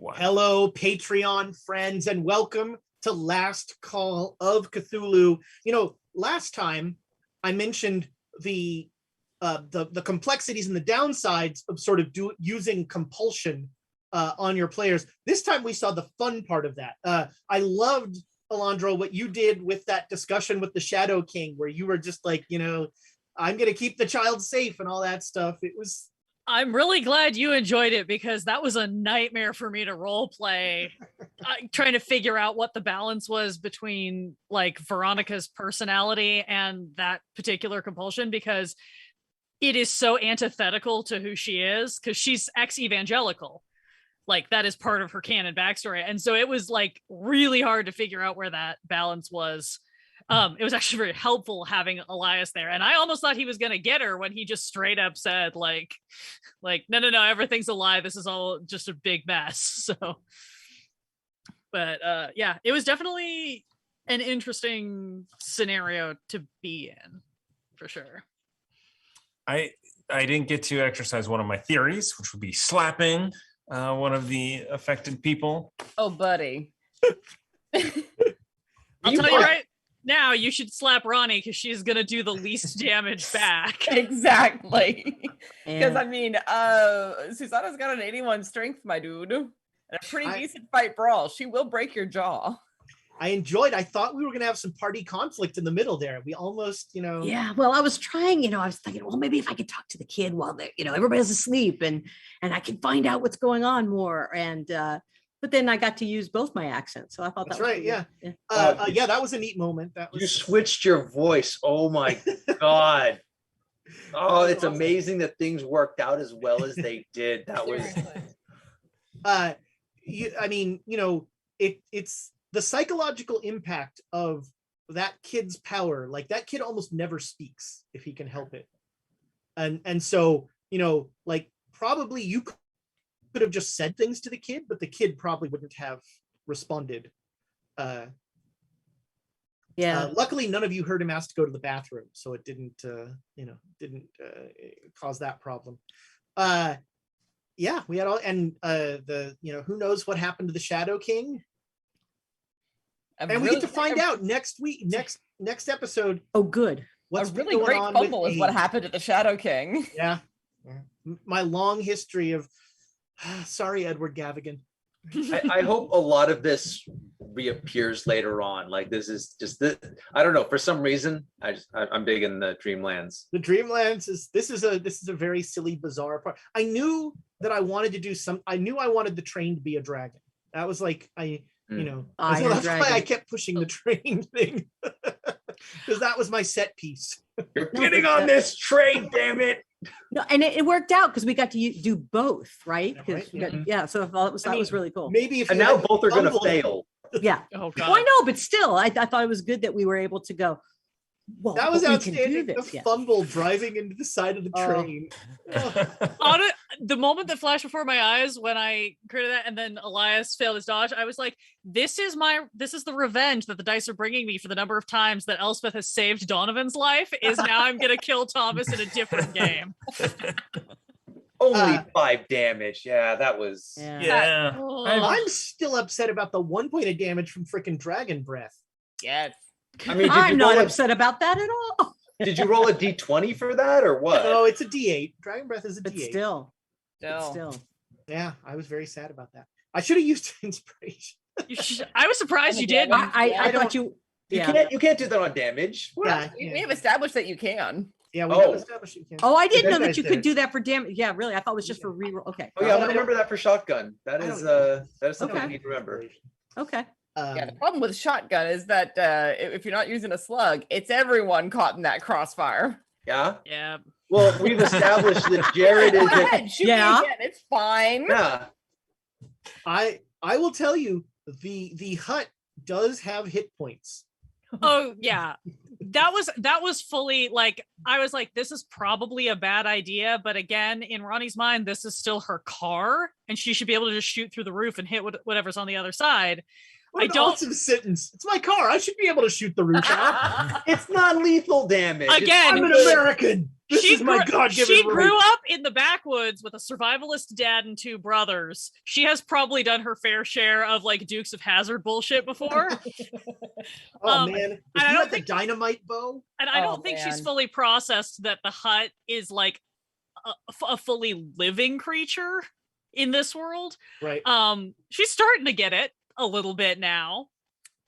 What? Hello, Patreon friends, and welcome to Last Call of Cthulhu. You know, last time I mentioned the complexities and the downsides of sort of using compulsion on your players. This time we saw the fun part of that. I loved, Alondra, what you did with that discussion with the Shadow King, where you were just like, you know, I'm going to keep the child safe and all that stuff. I'm really glad you enjoyed it, because that was a nightmare for me to role play, trying to figure out what the balance was between like Veronica's personality and that particular compulsion, because it is so antithetical to who she is, because she's ex-evangelical. Like that is part of her canon backstory. And so it was like really hard to figure out where that balance was. It was actually very helpful having Elias there. And I almost thought he was going to get her when he just straight up said like, no, everything's a lie. This is all just a big mess. So, but yeah, it was definitely an interesting scenario to be in, for sure. I didn't get to exercise one of my theories, which would be slapping one of the affected people. Oh, buddy. I'll tell you right now, you should slap Ronnie, because she's going to do the least damage back. Exactly. Because, I mean, Susanna's got an 81 strength, my dude. And a pretty decent fight brawl. She will break your jaw. I thought we were going to have some party conflict in the middle there. We almost, you know. Yeah, well, I was trying, I was thinking, well, maybe if I could talk to the kid while they're, everybody's asleep and I can find out what's going on more. And, but then I got to use both my accents. So I thought that's that was right. Yeah. Yeah. That was a neat moment. You switched your voice. Oh my God. Oh, it's amazing that things worked out as well as they did. That was. It's the psychological impact of that kid's power. Like that kid almost never speaks if he can help it. And so, like probably you could have just said things to the kid, but the kid probably wouldn't have responded. Luckily none of you heard him ask to go to the bathroom, so it didn't cause that problem. We had all, and who knows what happened to the Shadow King. We get to find out next week, next episode. Oh, good. What's a really great fumble is what happened to the Shadow King. Yeah. My long history of sorry, Edward Gavigan. I hope a lot of this reappears later on. Like this is just I don't know. For some reason, I'm big in the Dreamlands. The Dreamlands this is a very silly, bizarre part. I knew that I wanted to do I knew I wanted the train to be a dragon. That was like that's why I kept pushing the train thing, because that was my set piece. You're getting on this train, damn it! No, and it worked out because we got to do both, right? Yeah. So that was really cool. Maybe if and now both are going to fail. Yeah. Oh God. Well, I know, but still, I thought it was good that we were able to go. Well, that was outstanding. The fumble driving into the side of the train. The moment that flashed before my eyes when I created that, and then Elias failed his dodge, I was like, this is the revenge that the dice are bringing me for the number of times that Elspeth has saved Donovan's life. Is now I'm gonna kill Thomas in a different game. Only 5 damage. Yeah, that was. Yeah. I'm still upset about the 1 point of damage from freaking Dragon Breath. Yes. I mean, I'm not upset about that at all. Did you roll a D20 for that or what? No, it's a D8. Dragon Breath is a but D8. Still. Yeah, I was very sad about that. I should have used inspiration. I was surprised you did. I thought you. You can't do that on damage. Yeah, we have established that you can. Yeah, we have established you can. Oh, I didn't know that you could do that for damage. Yeah, really. I thought it was just for reroll. Okay. Oh yeah, I remember that for shotgun. That is something I need to remember. Okay. The problem with shotgun is that if you're not using a slug, it's everyone caught in that crossfire. Yeah. Yeah. Well, we've established that Jared is. Shoot me again. It's fine. Yeah. I will tell you, the hut does have hit points. Oh yeah, that was fully like, I was like, this is probably a bad idea, but again, in Ronnie's mind, this is still her car, and she should be able to just shoot through the roof and hit whatever's on the other side. What an awesome sentence. It's my car. I should be able to shoot the roof out. It's not lethal damage. Again, I'm an American. This is my God-given She right. grew up in the backwoods with a survivalist dad and 2 brothers. She has probably done her fair share of like Dukes of Hazzard bullshit before. Oh man, if I you don't had the think- dynamite bow. And I Oh, don't think she's man. fully processed that the hut is like a fully living creature in this world. Right. She's starting to get it a little bit now.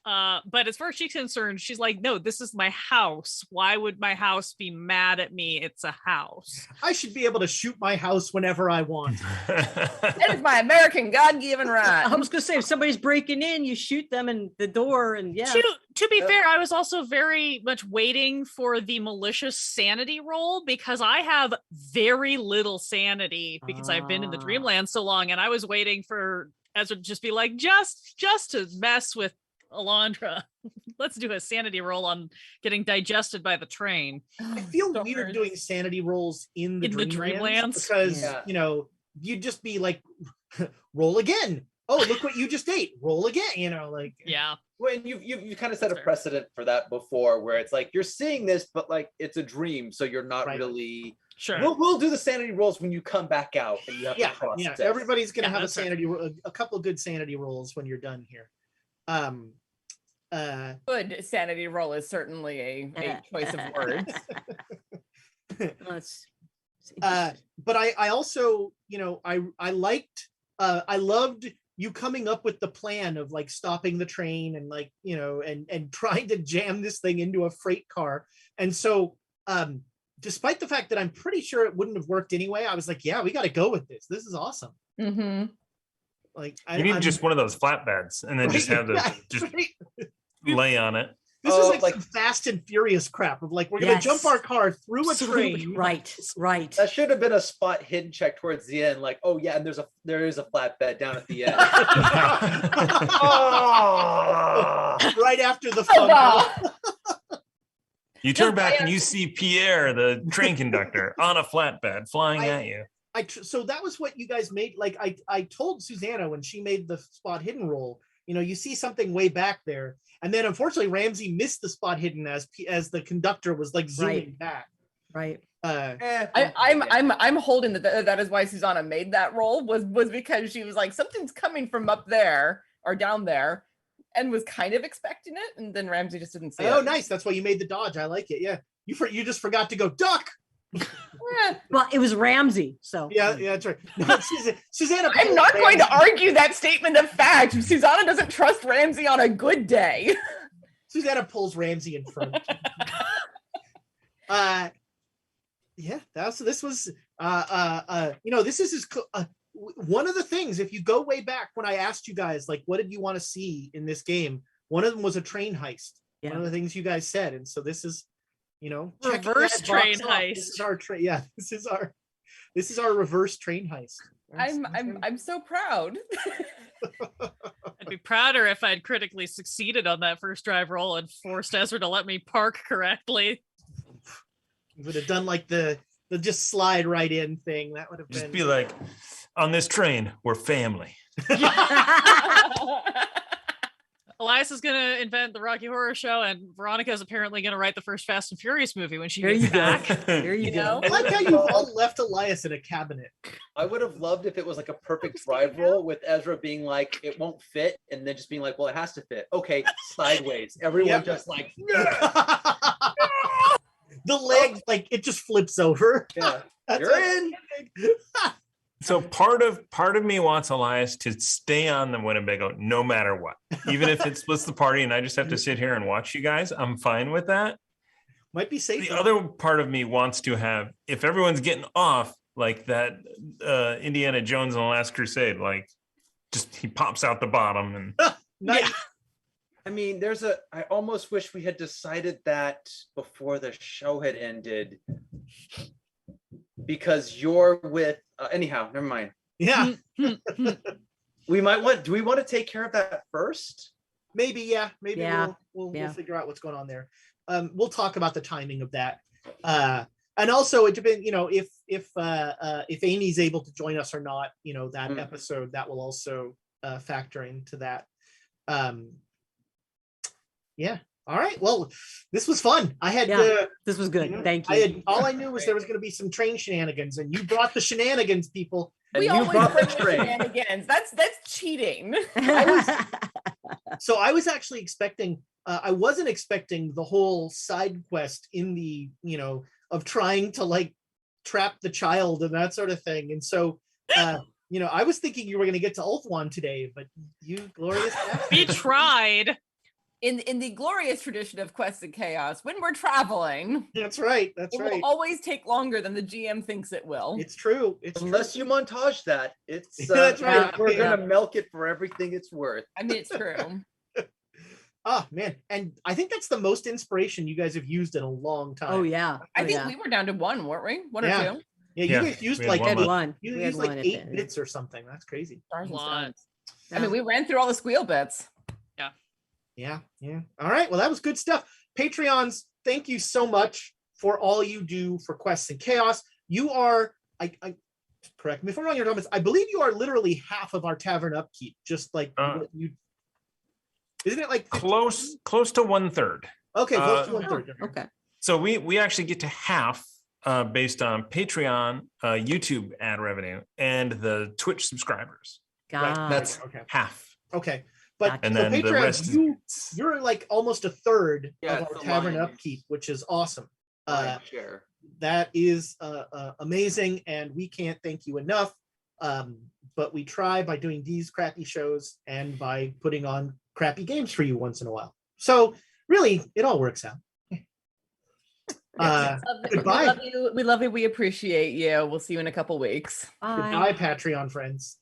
But as far as she's concerned, she's like, no, this is my house. Why would my house be mad at me? It's a house. I should be able to shoot my house whenever I want. That is my American God-given right. I was gonna say, if somebody's breaking in, you shoot them in the door, and yeah. To be fair, I was also very much waiting for the malicious sanity roll because I have very little sanity because I've been in the Ah. dreamland so long, and I was waiting for Ezra to just be like, just to mess with Alondra. Let's do a sanity roll on getting digested by the train. I feel Don't weird worry. doing sanity rolls in the In the dreamlands dreamlands? because Yeah. you know you'd just be like, roll again. Oh, look what you just ate. Roll again. You know, like Yeah. When you kind of set a Fair. precedent for that before, where it's like you're seeing this, but like it's a dream, so you're not Right. really. Sure. We'll do the sanity rolls when you come back out, and you have yeah, to process. yeah. Everybody's gonna Yeah, have a that's fair. sanity, a couple of good sanity rolls when you're done here. Good sanity roll is certainly a choice of words. Well, it's But I also, you know, I liked, I loved you coming up with the plan of like stopping the train and like, you know, and trying to jam this thing into a freight car. And so, despite the fact that I'm pretty sure it wouldn't have worked anyway, I was like, yeah, we got to go with this. This is awesome. Mm-hmm. Like, You need I'm- just one of those flatbeds and then just Right, have to yeah, just right. lay on it. This Oh, is like like- some Fast and Furious crap of like, we're going to jump Yes. our car through a absolutely train. right. That should have been a spot hidden check towards the end, like, oh yeah, and there is a flatbed down at the end. Oh! Right after the Oh, fun. wow. You turn back and you see Pierre, the train conductor, on a flatbed flying I- at you. So that was what you guys made. Like I told Susanna when she made the spot hidden roll, you know, you see something way back there. And then unfortunately Ramsey missed the spot hidden as the conductor was like zooming back. Right. I'm holding that is why Susanna made that roll was because she was like, something's coming from up there or down there, and was kind of expecting it, and then Ramsey just didn't see it. Oh, nice. That's why you made the dodge. I like it. Yeah. You just forgot to go duck. Eh, Well, it was Ramsey, so Yeah, that's right. No, Susanna. I'm not going to Ramsey- argue that statement of fact. Susanna doesn't trust Ramsey on a good day. Susanna pulls Ramsey in front. Yeah, this was you know, this is one of the things. If you go way back when I asked you guys like, what did you want to see in this game? One of them was a train heist. One of the things you guys said, and so this is, you know, checking Reverse that box train off. heist. This is our train. Yeah, this is our reverse train heist. I'm so proud. I'd be prouder if I'd critically succeeded on that first drive roll and forced Ezra to let me park correctly. You would have done like the just slide right in thing. That would have Just been be like, on this train, we're family. Elias is going to invent the Rocky Horror Show, and Veronica is apparently going to write the first Fast and Furious movie when she There gets you go. back. There you You go. know? I like how you all left Elias in a cabinet. I would have loved if it was like a perfect drive roll with Ezra being like, it won't fit, and then just being like, well, it has to fit. Okay, sideways. Everyone Yep. just like, The leg, like it just flips over. yeah, That's you're in. So part of me wants Elias to stay on the Winnebago no matter what. Even if it splits the party and I just have to sit here and watch you guys, I'm fine with that. Might be safe. The other part of me wants to have, if everyone's getting off like that Indiana Jones and the Last Crusade, like just he pops out the bottom and Nice. I mean, I almost wish we had decided that before the show had ended, because you're with, anyhow, never mind. Yeah, Do we want to take care of that first? maybe. Yeah, maybe Yeah. we'll Yeah. figure out what's going on there. We'll talk about the timing of that. And also it depends, you know, if Amy's able to join us or not, you know, that episode that will also factor into that. Yeah. All right. Well, this was fun. I had Yeah. This was good. you know, Thank I you. had all I knew was there was going to be some train shenanigans, and you brought the shenanigans, people. And We you always brought the bring the train. shenanigans. That's cheating. So I was actually expecting. I wasn't expecting the whole side quest in the of trying to like trap the child and that sort of thing. And so I was thinking you were going to get to Ulthuan today, but you glorious We bastard. tried. In the glorious tradition of Quests and Chaos, when we're traveling, That's right. That's it right. will always take longer than the GM thinks it will. It's true. It's Unless you montage that, it's That's right. we're Yeah. gonna milk it for everything it's worth. I mean, it's true. Oh man, and I think that's the most inspiration you guys have used in a long time. Oh yeah. I Oh, think yeah. we were down to one, weren't we? One Yeah. or two? Yeah, you Yeah, guys used we had like We had one. one. you We had used like one at 8 the end. bits or something. That's crazy. Stars and Lot. stones. I mean, we ran through all the squeal bits. Yeah. All right. Well, that was good stuff. Patreons, thank you so much for all you do for Quests and Chaos. You are, I correct me if I'm wrong, I believe you are literally half of our tavern upkeep. Just like what you, isn't it like 50? Close to 1/3. Okay, close to Oh, 1/3. Okay. So we actually get to half based on Patreon, YouTube ad revenue, and the Twitch subscribers. God. That's okay. half. Okay. But And so then the Patreon, rest is you're like almost 1/3 Yeah, of it's our the tavern lion's upkeep, which is awesome. Share. That is amazing, and we can't thank you enough. But we try by doing these crappy shows and by putting on crappy games for you once in a while. So really, it all works out. Goodbye. We love you. We appreciate you. We'll see you in a couple weeks. Bye. Goodbye, Patreon friends.